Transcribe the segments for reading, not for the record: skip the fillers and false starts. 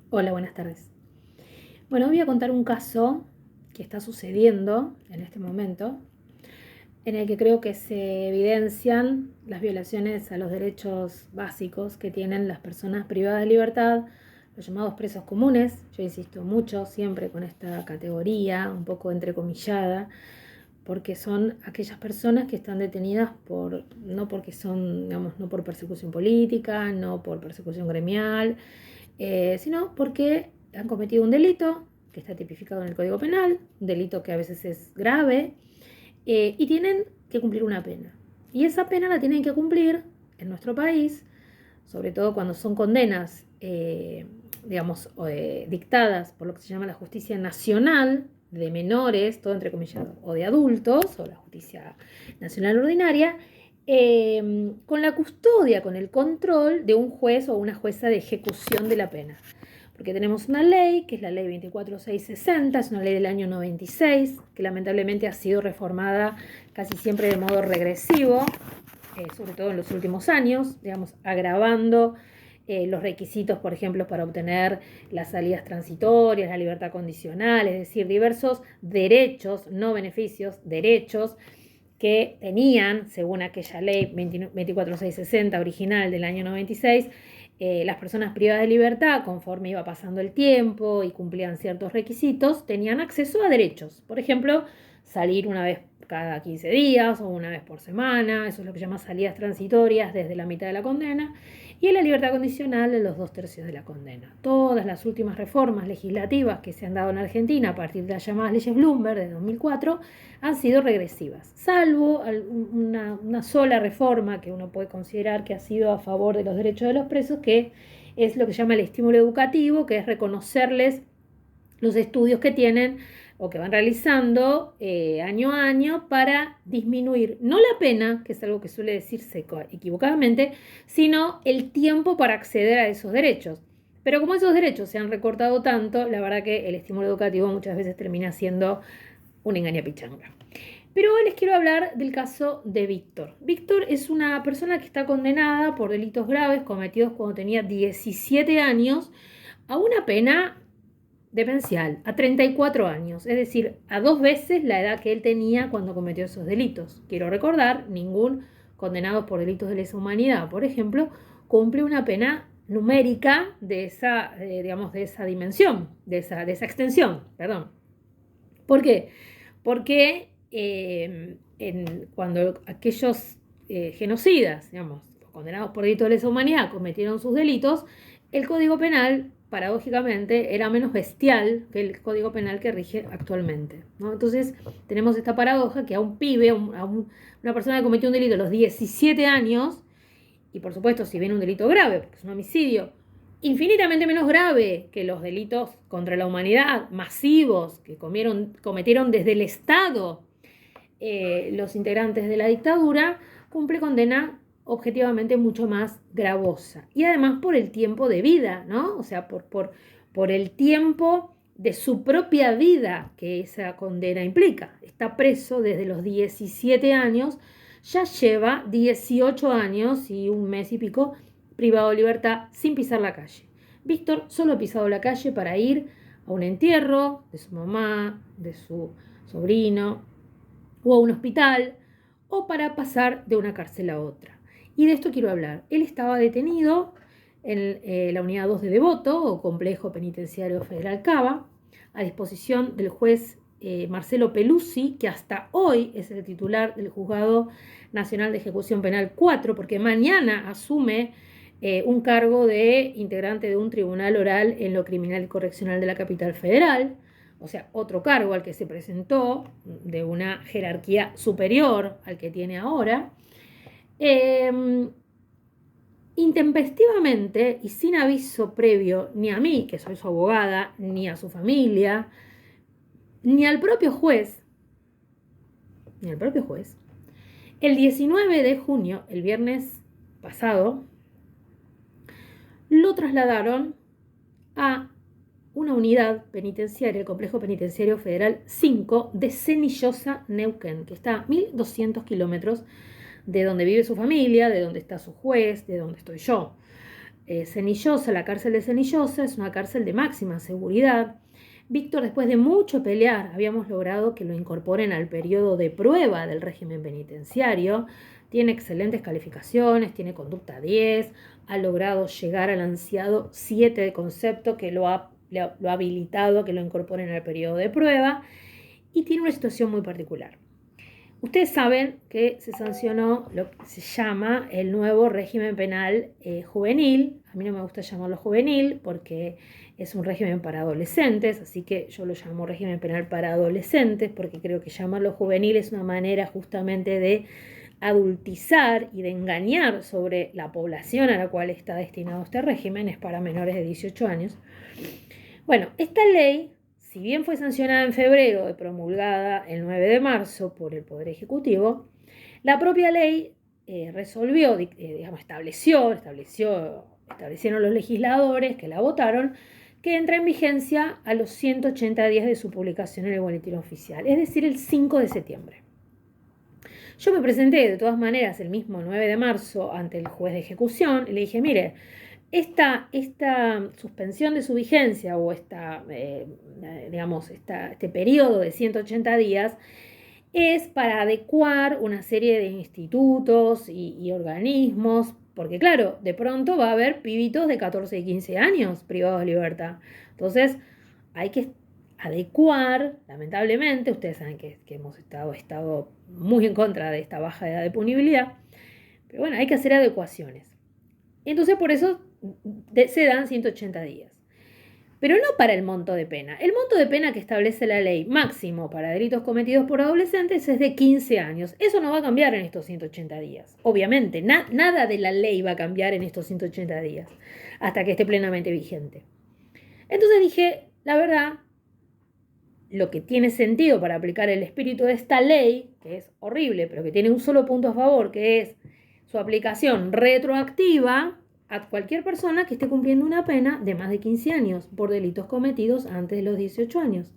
Hola, buenas tardes. Bueno, voy a contar un caso que está sucediendo en este momento, en el que creo que se evidencian las violaciones a los derechos básicos que tienen las personas privadas de libertad, los llamados presos comunes. Yo insisto mucho siempre con esta categoría, un poco entrecomillada, porque son aquellas personas que están detenidas no porque son, digamos, no por persecución política, no por persecución gremial, sino porque han cometido un delito que está tipificado en el Código Penal, un delito que a veces es grave, y tienen que cumplir una pena. Y esa pena la tienen que cumplir en nuestro país, sobre todo cuando son condenas, dictadas por lo que se llama la justicia nacional, de menores, todo entrecomillado, o de adultos, o la justicia nacional ordinaria, con la custodia, con el control de un juez o una jueza de ejecución de la pena. Porque tenemos una ley, que es la ley 24660, es una ley del año 96, que lamentablemente ha sido reformada casi siempre de modo regresivo, sobre todo en los últimos años, digamos, agravando los requisitos, por ejemplo, para obtener las salidas transitorias, la libertad condicional, es decir, diversos derechos, no beneficios, derechos que tenían, según aquella ley 24660 original del año 96, las personas privadas de libertad, conforme iba pasando el tiempo y cumplían ciertos requisitos, tenían acceso a derechos. Por ejemplo, salir una vez cada 15 días o una vez por semana, eso es lo que se llama salidas transitorias desde la mitad de la condena, y la libertad condicional de los 2/3 de la condena. Todas las últimas reformas legislativas que se han dado en Argentina a partir de las llamadas leyes Bloomberg de 2004 han sido regresivas, salvo una sola reforma que uno puede considerar que ha sido a favor de los derechos de los presos, que es lo que se llama el estímulo educativo, que es reconocerles los estudios que tienen o que van realizando año a año para disminuir no la pena, que es algo que suele decirse equivocadamente, sino el tiempo para acceder a esos derechos. Pero como esos derechos se han recortado tanto, la verdad que el estímulo educativo muchas veces termina siendo una engañapichanga. Pero hoy les quiero hablar del caso de Víctor. Víctor es una persona que está condenada por delitos graves cometidos cuando tenía 17 años a una pena demencial, a 34 años, es decir, a 2 veces la edad que él tenía cuando cometió esos delitos. Quiero recordar, ningún condenado por delitos de lesa humanidad, por ejemplo, cumple una pena numérica de esa, de esa dimensión, de esa extensión, perdón. ¿Por qué? Porque cuando aquellos genocidas, digamos, condenados por delitos de lesa humanidad, cometieron sus delitos, el Código Penal, paradójicamente, era menos bestial que el Código Penal que rige actualmente, ¿no? Entonces, tenemos esta paradoja que a un pibe, una persona que cometió un delito a los 17 años, y por supuesto, si viene un delito grave, porque es un homicidio, infinitamente menos grave que los delitos contra la humanidad masivos que cometieron desde el Estado los integrantes de la dictadura, cumple condena objetivamente mucho más gravosa. Y además por el tiempo de vida, ¿no? O sea, por el tiempo de su propia vida que esa condena implica. Está preso desde los 17 años, ya lleva 18 años y un mes y pico privado de libertad sin pisar la calle. Víctor solo ha pisado la calle para ir a un entierro de su mamá, de su sobrino, o a un hospital, o para pasar de una cárcel a otra. Y de esto quiero hablar. Él estaba detenido en la unidad 2 de Devoto, o Complejo Penitenciario Federal Cava, a disposición del juez Marcelo Peluzzi, que hasta hoy es el titular del Juzgado Nacional de Ejecución Penal 4, porque mañana asume un cargo de integrante de un tribunal oral en lo criminal y correccional de la capital federal, o sea, otro cargo al que se presentó de una jerarquía superior al que tiene ahora, intempestivamente y sin aviso previo ni a mí, que soy su abogada, ni a su familia, ni al propio juez, el 19 de junio, el viernes pasado, lo trasladaron a una unidad penitenciaria, el Complejo Penitenciario Federal 5 de Cenillosa, Neuquén, que está a 1.200 kilómetros de donde vive su familia, de donde está su juez, de donde estoy yo. Cenillosa, la cárcel de Cenillosa, es una cárcel de máxima seguridad. Víctor, después de mucho pelear, habíamos logrado que lo incorporen al periodo de prueba del régimen penitenciario. Tiene excelentes calificaciones, tiene conducta 10, ha logrado llegar al ansiado 7 de concepto que lo ha habilitado a que lo incorporen al periodo de prueba, y tiene una situación muy particular. Ustedes saben que se sancionó lo que se llama el nuevo régimen penal juvenil. A mí no me gusta llamarlo juvenil porque es un régimen para adolescentes, así que yo lo llamo régimen penal para adolescentes porque creo que llamarlo juvenil es una manera justamente de adultizar y de engañar sobre la población a la cual está destinado este régimen. Es para menores de 18 años. Bueno, esta ley, si bien fue sancionada en febrero y promulgada el 9 de marzo por el Poder Ejecutivo, la propia ley establecieron los legisladores que la votaron, que entra en vigencia a los 180 días de su publicación en el Boletín Oficial, es decir, el 5 de septiembre. Yo me presenté de todas maneras el mismo 9 de marzo ante el juez de ejecución y le dije, mire, esta suspensión de su vigencia o este periodo de 180 días es para adecuar una serie de institutos y organismos, porque claro, de pronto va a haber pibitos de 14 y 15 años privados de libertad. Entonces hay que adecuar, lamentablemente, ustedes saben que hemos estado muy en contra de esta baja edad de punibilidad, pero bueno, hay que hacer adecuaciones. Entonces por eso se dan 180 días. Pero no para el monto de pena. El monto de pena que establece la ley máximo para delitos cometidos por adolescentes es de 15 años. Eso no va a cambiar en estos 180 días. Obviamente, nada de la ley va a cambiar en estos 180 días hasta que esté plenamente vigente. Entonces dije, la verdad, lo que tiene sentido para aplicar el espíritu de esta ley, que es horrible, pero que tiene un solo punto a favor, que es su aplicación retroactiva a cualquier persona que esté cumpliendo una pena de más de 15 años por delitos cometidos antes de los 18 años.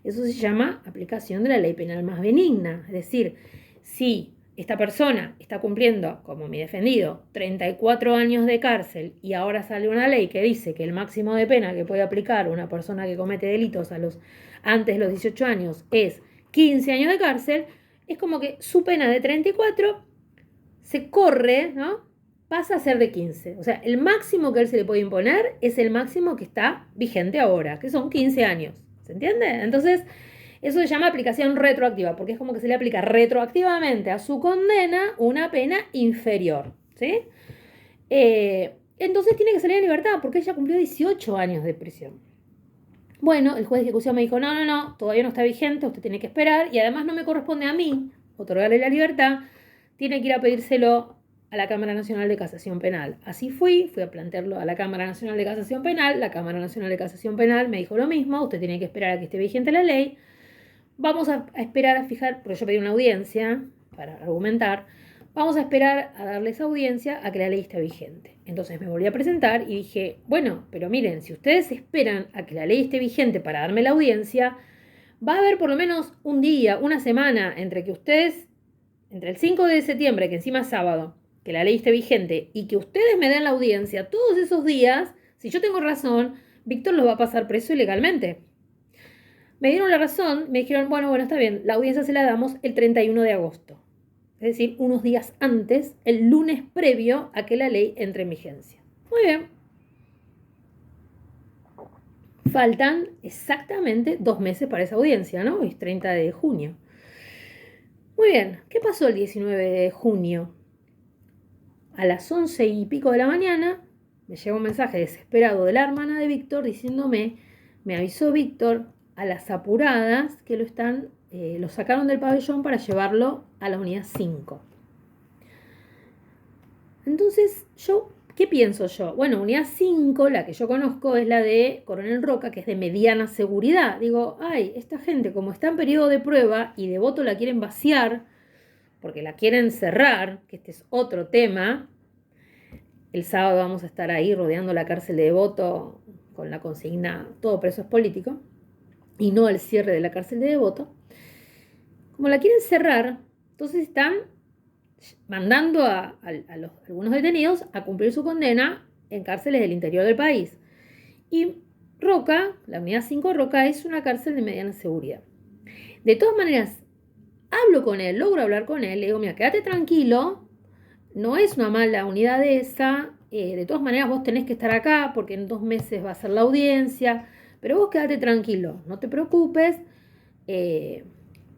Eso se llama aplicación de la ley penal más benigna. Es decir, si esta persona está cumpliendo, como mi defendido, 34 años de cárcel y ahora sale una ley que dice que el máximo de pena que puede aplicar una persona que comete delitos antes de los 18 años es 15 años de cárcel, es como que su pena de 34 se corre, ¿no? Pasa a ser de 15. O sea, el máximo que él se le puede imponer es el máximo que está vigente ahora, que son 15 años. ¿Se entiende? Entonces, eso se llama aplicación retroactiva, porque es como que se le aplica retroactivamente a su condena una pena inferior. ¿Sí? Entonces tiene que salir en libertad, porque ella cumplió 18 años de prisión. Bueno, el juez de ejecución me dijo, no, todavía no está vigente, usted tiene que esperar, y además no me corresponde a mí otorgarle la libertad, tiene que ir a pedírselo a la Cámara Nacional de Casación Penal. Así fui a plantearlo a la Cámara Nacional de Casación Penal. La Cámara Nacional de Casación Penal me dijo lo mismo, usted tiene que esperar a que esté vigente la ley. Vamos a esperar a fijar, porque yo pedí una audiencia para argumentar, vamos a esperar a darles audiencia a que la ley esté vigente. Entonces me volví a presentar y dije, bueno, pero miren, si ustedes esperan a que la ley esté vigente para darme la audiencia, va a haber por lo menos un día, una semana, entre el 5 de septiembre, que encima es sábado, que la ley esté vigente y que ustedes me den la audiencia todos esos días, si yo tengo razón, Víctor los va a pasar preso ilegalmente. Me dieron la razón, me dijeron, bueno, está bien, la audiencia se la damos el 31 de agosto. Es decir, unos días antes, el lunes previo a que la ley entre en vigencia. Muy bien. Faltan exactamente 2 meses para esa audiencia, ¿no? Es 30 de junio. Muy bien, ¿qué pasó el 19 de junio? A las 11 y pico de la mañana me llegó un mensaje desesperado de la hermana de Víctor diciéndome, me avisó Víctor a las apuradas que lo sacaron del pabellón para llevarlo a la unidad 5. Entonces, ¿qué pienso yo? Bueno, unidad 5, la que yo conozco, es la de Coronel Roca, que es de mediana seguridad. Digo, esta gente como está en periodo de prueba y Devoto la quieren vaciar, porque la quieren cerrar, que este es otro tema. El sábado vamos a estar ahí rodeando la cárcel de Devoto con la consigna todo preso es político y no el cierre de la cárcel de Devoto. Como la quieren cerrar, entonces están mandando a algunos detenidos a cumplir su condena en cárceles del interior del país. Y Roca, la unidad 5 Roca, es una cárcel de mediana seguridad. De todas maneras, hablo con él, logro hablar con él, le digo, mira, quédate tranquilo, no es una mala unidad esa, de todas maneras vos tenés que estar acá porque en 2 meses va a ser la audiencia, pero vos quédate tranquilo, no te preocupes,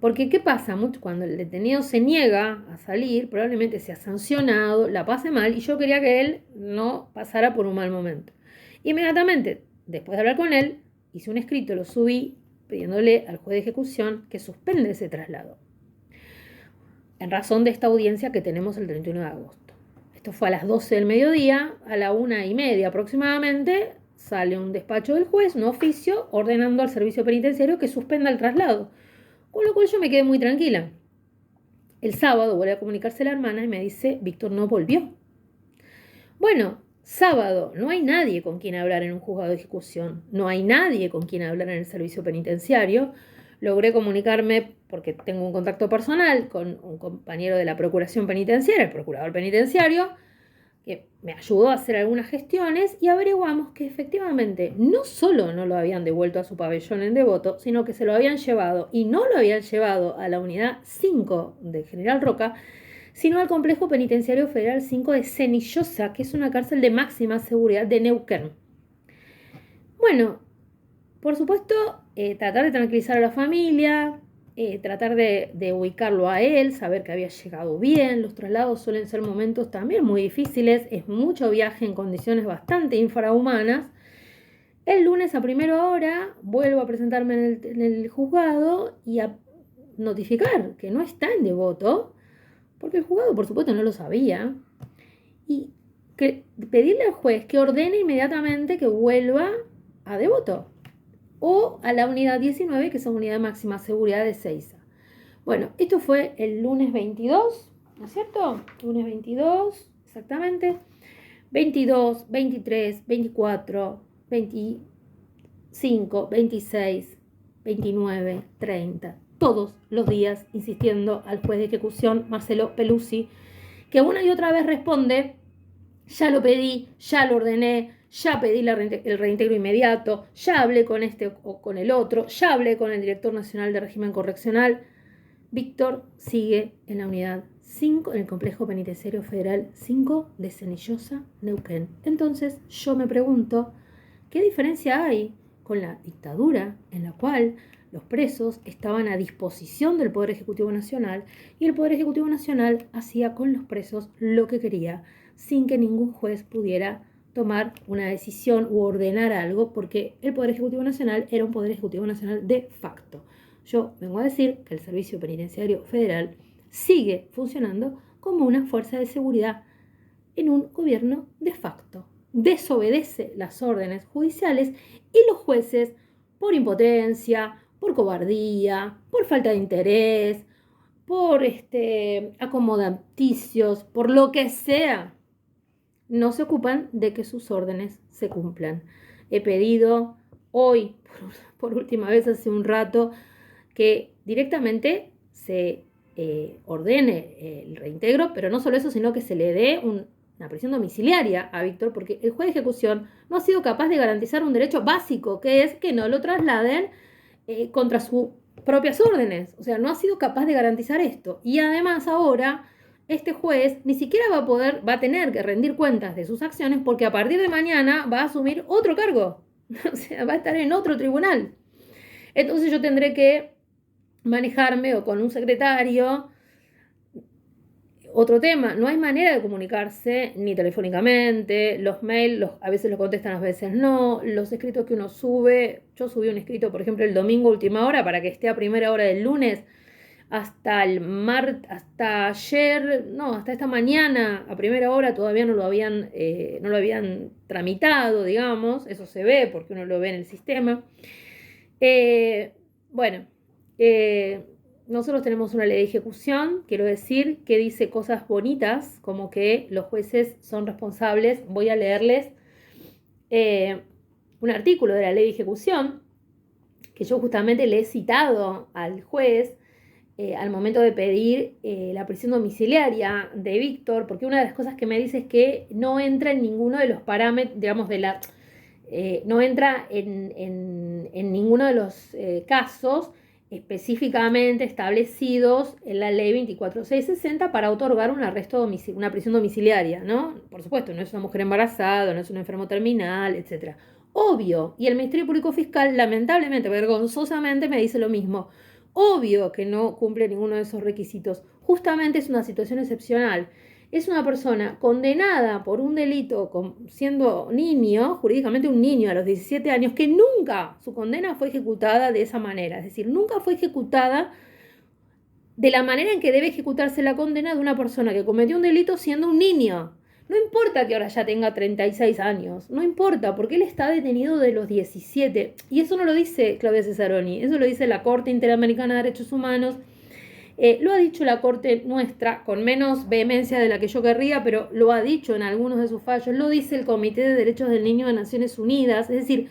porque ¿qué pasa? Cuando el detenido se niega a salir, probablemente sea sancionado, la pase mal, y yo quería que él no pasara por un mal momento. Inmediatamente, después de hablar con él, hice un escrito, lo subí, pidiéndole al juez de ejecución que suspenda ese traslado, en razón de esta audiencia que tenemos el 31 de agosto. Esto fue a las 12 del mediodía, a la 1:30 aproximadamente, sale un despacho del juez, un oficio, ordenando al servicio penitenciario que suspenda el traslado. Con lo cual yo me quedé muy tranquila. El sábado vuelve a comunicarse la hermana y me dice, Víctor no volvió. Bueno, sábado, no hay nadie con quien hablar en un juzgado de ejecución, no hay nadie con quien hablar en el servicio penitenciario. Logré comunicarme, porque tengo un contacto personal con un compañero de la Procuración Penitenciaria, el procurador penitenciario, que me ayudó a hacer algunas gestiones y averiguamos que efectivamente no solo no lo habían devuelto a su pabellón en Devoto, sino que se lo habían llevado, y no lo habían llevado a la unidad 5 de General Roca, sino al Complejo Penitenciario Federal 5 de Cenillosa, que es una cárcel de máxima seguridad de Neuquén. Bueno, por supuesto, tratar de tranquilizar a la familia, tratar de ubicarlo a él, saber que había llegado bien. Los traslados suelen ser momentos también muy difíciles, es mucho viaje en condiciones bastante infrahumanas. El lunes a primera hora vuelvo a presentarme en el juzgado y a notificar que no está en Devoto, porque el juzgado por supuesto no lo sabía, y pedirle al juez que ordene inmediatamente que vuelva a Devoto o a la unidad 19, que es la unidad de máxima seguridad de Seiza. Bueno, esto fue el lunes 22, ¿no es cierto? Lunes 22, exactamente. 22, 23, 24, 25, 26, 29, 30. Todos los días insistiendo al juez de ejecución, Marcelo Peluzzi, que una y otra vez responde, ya lo pedí, ya lo ordené, ya pedí el reintegro inmediato, ya hablé con este o con el otro, ya hablé con el director nacional de régimen correccional. Víctor sigue en la unidad 5, en el Complejo Penitenciario Federal 5 de Cenillosa, Neuquén. Entonces yo me pregunto, ¿qué diferencia hay con la dictadura en la cual los presos estaban a disposición del Poder Ejecutivo Nacional y el Poder Ejecutivo Nacional hacía con los presos lo que quería, sin que ningún juez pudiera tomar una decisión u ordenar algo, porque el Poder Ejecutivo Nacional era un Poder Ejecutivo Nacional de facto? Yo vengo a decir que el Servicio Penitenciario Federal sigue funcionando como una fuerza de seguridad en un gobierno de facto. Desobedece las órdenes judiciales y los jueces, por impotencia, por cobardía, por falta de interés, por acomodaticios, por lo que sea, no se ocupan de que sus órdenes se cumplan. He pedido hoy, por última vez hace un rato, que directamente se ordene el reintegro, pero no solo eso, sino que se le dé una prisión domiciliaria a Víctor, porque el juez de ejecución no ha sido capaz de garantizar un derecho básico, que es que no lo trasladen contra sus propias órdenes. O sea, no ha sido capaz de garantizar esto. Y además ahora este juez ni siquiera va a tener que rendir cuentas de sus acciones, porque a partir de mañana va a asumir otro cargo. O sea, va a estar en otro tribunal. Entonces yo tendré que manejarme o con un secretario. Otro tema, no hay manera de comunicarse ni telefónicamente, los mails a veces los contestan, a veces no, los escritos que uno sube, yo subí un escrito por ejemplo el domingo a última hora para que esté a primera hora del lunes, hasta ayer, no, hasta esta mañana a primera hora todavía no lo habían tramitado, digamos, eso se ve porque uno lo ve en el sistema. Bueno, nosotros tenemos una ley de ejecución, quiero decir, que dice cosas bonitas, como que los jueces son responsables. Voy a leerles un artículo de la ley de ejecución, que yo justamente le he citado al juez, al momento de pedir la prisión domiciliaria de Víctor, porque una de las cosas que me dice es que no entra en ninguno de los parámetros, digamos, no entra en ninguno de los casos específicamente establecidos en la ley 24660 para otorgar un arresto una prisión domiciliaria, ¿no? Por supuesto, no es una mujer embarazada, no es un enfermo terminal, etc. Obvio, y el Ministerio Público Fiscal, lamentablemente, vergonzosamente, me dice lo mismo. Obvio que no cumple ninguno de esos requisitos. Justamente es una situación excepcional. Es una persona condenada por un delito siendo niño, jurídicamente un niño a los 17 años, que nunca su condena fue ejecutada de esa manera. Es decir, nunca fue ejecutada de la manera en que debe ejecutarse la condena de una persona que cometió un delito siendo un niño. No importa que ahora ya tenga 36 años, no importa, porque él está detenido de los 17. Y eso no lo dice Claudia Cesaroni, eso lo dice la Corte Interamericana de Derechos Humanos. Lo ha dicho la Corte nuestra, con menos vehemencia de la que yo querría, pero lo ha dicho en algunos de sus fallos. Lo dice el Comité de Derechos del Niño de Naciones Unidas. Es decir,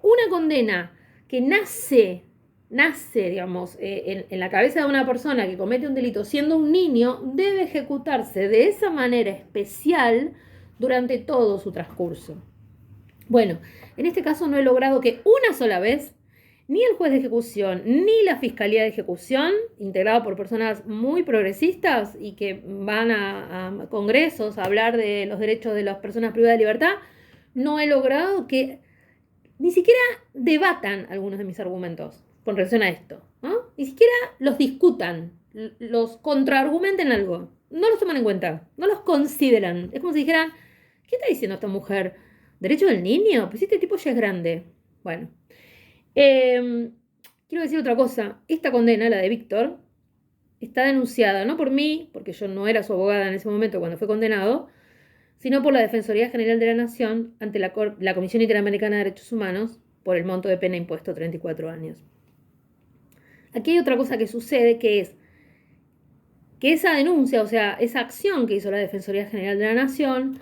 una condena que nace, digamos, en la cabeza de una persona que comete un delito siendo un niño, debe ejecutarse de esa manera especial durante todo su transcurso. Bueno, en este caso no he logrado que una sola vez ni el juez de ejecución ni la Fiscalía de Ejecución, integrada por personas muy progresistas y que van a congresos a hablar de los derechos de las personas privadas de libertad, no he logrado que ni siquiera debatan algunos de mis argumentos con relación a esto, ¿no? Ni siquiera los discutan, los contraargumenten algo. No los toman en cuenta, no los consideran. Es como si dijeran, ¿qué está diciendo esta mujer? ¿Derecho del niño? Pues este tipo ya es grande. Bueno. Quiero decir otra cosa. Esta condena, la de Víctor, está denunciada no por mí, porque yo no era su abogada en ese momento cuando fue condenado, sino por la Defensoría General de la Nación ante la Comisión Interamericana de Derechos Humanos por el monto de pena impuesto 34 años. Aquí hay otra cosa que sucede, que es que esa denuncia, o sea, esa acción que hizo la Defensoría General de la Nación,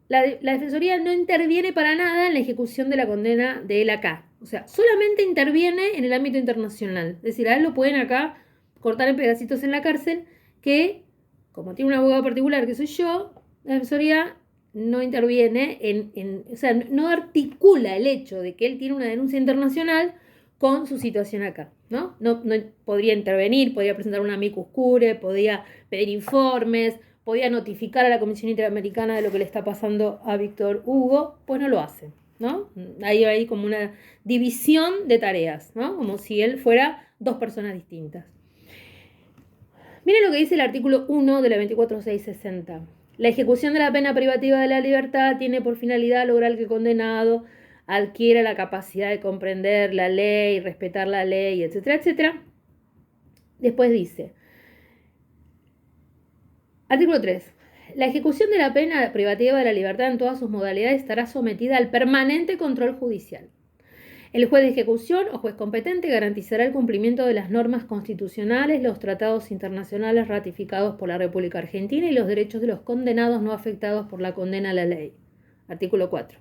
la Defensoría no interviene para nada en la ejecución de la condena de él acá. O sea, solamente interviene en el ámbito internacional. Es decir, a él lo pueden acá cortar en pedacitos en la cárcel, que, como tiene un abogado particular que soy yo, la Defensoría no interviene o sea, no articula el hecho de que él tiene una denuncia internacional con su situación acá, ¿no? No podría intervenir, podría presentar una amicus curiae, podría pedir informes, podía notificar a la Comisión Interamericana de lo que le está pasando a Víctor Hugo, pues no lo hace, ¿no? Hay como una división de tareas, ¿no? Como si él fuera dos personas distintas. Miren lo que dice el artículo 1 de la 24660. La ejecución de la pena privativa de la libertad tiene por finalidad lograr que el condenado adquiera la capacidad de comprender la ley, respetar la ley, etcétera, etcétera. Después dice, artículo 3. La ejecución de la pena privativa de la libertad en todas sus modalidades estará sometida al permanente control judicial. El juez de ejecución o juez competente garantizará el cumplimiento de las normas constitucionales, los tratados internacionales ratificados por la República Argentina y los derechos de los condenados no afectados por la condena a la ley. Artículo 4.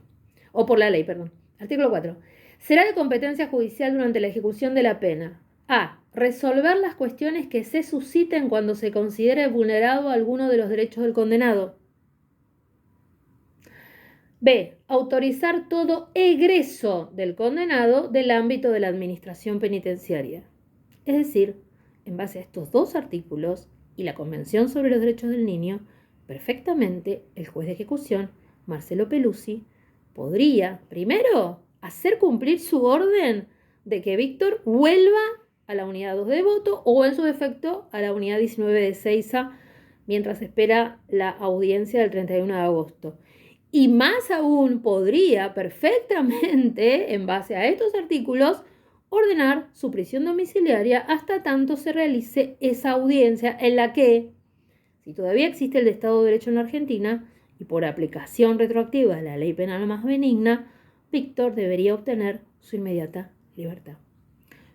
O por la ley, perdón. Artículo 4. Será de competencia judicial durante la ejecución de la pena. A. Resolver las cuestiones que se susciten cuando se considere vulnerado alguno de los derechos del condenado. B. Autorizar todo egreso del condenado del ámbito de la administración penitenciaria. Es decir, en base a estos dos artículos y la Convención sobre los Derechos del Niño, perfectamente el juez de ejecución, Marcelo Pelusi, podría, primero, hacer cumplir su orden de que Víctor vuelva a la unidad 2 de voto o, en su defecto, a la unidad 19 de Seiza, mientras espera la audiencia del 31 de agosto. Y más aún podría perfectamente, en base a estos artículos, ordenar su prisión domiciliaria hasta tanto se realice esa audiencia en la que, si todavía existe el Estado de Derecho en la Argentina y por aplicación retroactiva de la ley penal más benigna, Víctor debería obtener su inmediata libertad.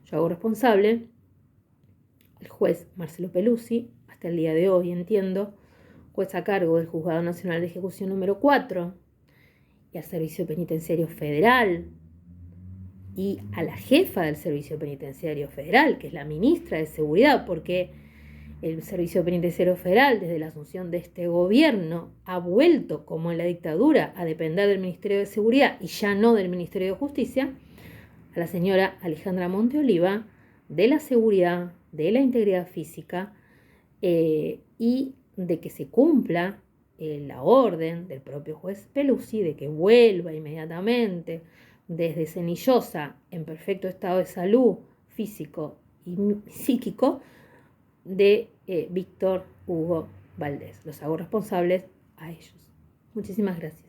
Yo hago responsable al juez Marcelo Pelusi, hasta el día de hoy, entiendo, juez a cargo del Juzgado Nacional de Ejecución número 4 y al Servicio Penitenciario Federal, y a la jefa del Servicio Penitenciario Federal, que es la ministra de Seguridad, porque el Servicio Penitenciario Federal, desde la asunción de este gobierno, ha vuelto, como en la dictadura, a depender del Ministerio de Seguridad y ya no del Ministerio de Justicia, a la señora Alejandra Monteoliva, de la seguridad, de la integridad física y de que se cumpla la orden del propio juez Pelusi de que vuelva inmediatamente desde Cenillosa en perfecto estado de salud físico y psíquico de Víctor Hugo Valdés. Los hago responsables a ellos. Muchísimas gracias.